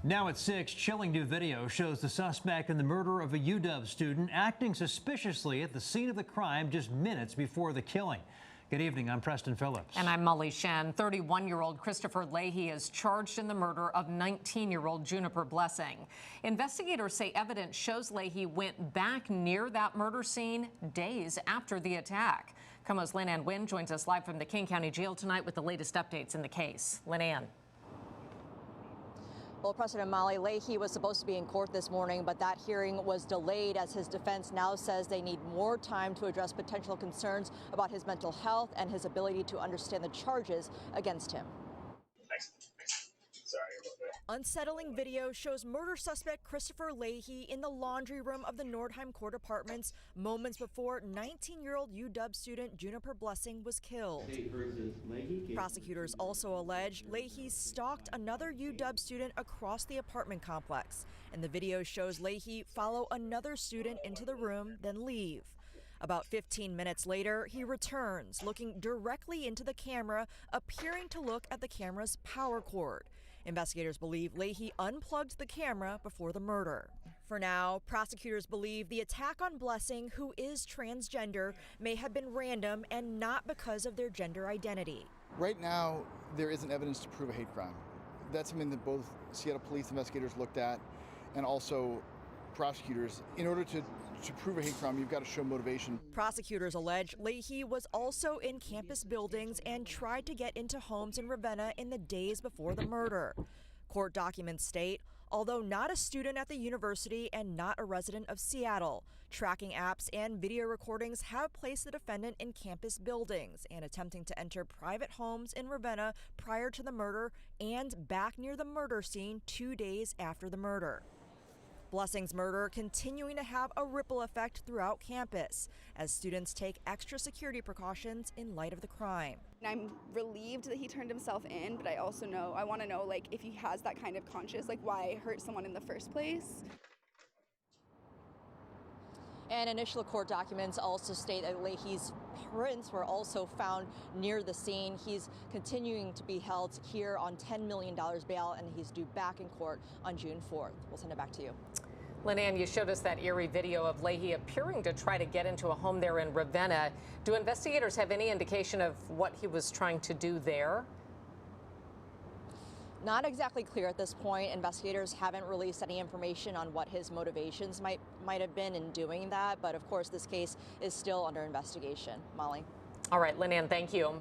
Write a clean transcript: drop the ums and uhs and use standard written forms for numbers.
Now at 6, chilling new video shows the suspect in the murder of a UW student acting suspiciously at the scene of the crime just minutes before the killing. Good evening, I'm Preston Phillips. And I'm Molly Shen. 31-year-old Christopher Leahy is charged in the murder of 19-year-old Juniper Blessing. Investigators say evidence shows Leahy went back near that murder scene days after the attack. KOMO's Lynn Wynn joins us live from the King County Jail tonight with the latest updates in the case. Lynn. Well, President Molly, Leahy was supposed to be in court this morning, but that hearing was delayed as his defense now says they need more time to address potential concerns about his mental health and his ability to understand the charges against him. Sorry about that. Unsettling video shows murder suspect Christopher Leahy in the laundry room of the Nordheim Court apartments moments before 19-year-old UW student Juniper Blessing was killed. Prosecutors also allege Leahy stalked another UW student across the apartment complex, and the video shows Leahy follow another student into the room, then leave. About 15 minutes later, he returns, looking directly into the camera, appearing to look at the camera's power cord. Investigators believe Leahy unplugged the camera before the murder. For now, prosecutors believe the attack on Blessing, who is transgender, may have been random and not because of their gender identity. Right now, there isn't evidence to prove a hate crime. That's something that both Seattle police investigators looked at and also prosecutors. In order to prove a hate crime, you've got to show motivation. Prosecutors allege Leahy was also in campus buildings and tried to get into homes in Ravenna in the days before the murder. Court documents state, although not a student at the university and not a resident of Seattle, tracking apps and video recordings have placed the defendant in campus buildings and attempting to enter private homes in Ravenna prior to the murder and back near the murder scene 2 days after the murder. Blessing's murder continuing to have a ripple effect throughout campus as students take extra security precautions in light of the crime. I'm relieved that he turned himself in, but I also want to know, like, if he has that kind of conscience, like why hurt someone in the first place. And initial court documents also state that Leahy's prints were also found near the scene. He's continuing to be held here on $10 million bail, and he's due back in court on June 4th. We'll send it back to you. Lynn, you showed us that eerie video of Leahy appearing to try to get into a home there in Ravenna. Do investigators have any indication of what he was trying to do there? Not exactly clear at this point. Investigators haven't released any information on what his motivations might have been in doing that. But of course, this case is still under investigation. Molly. All right, Lynn, thank you.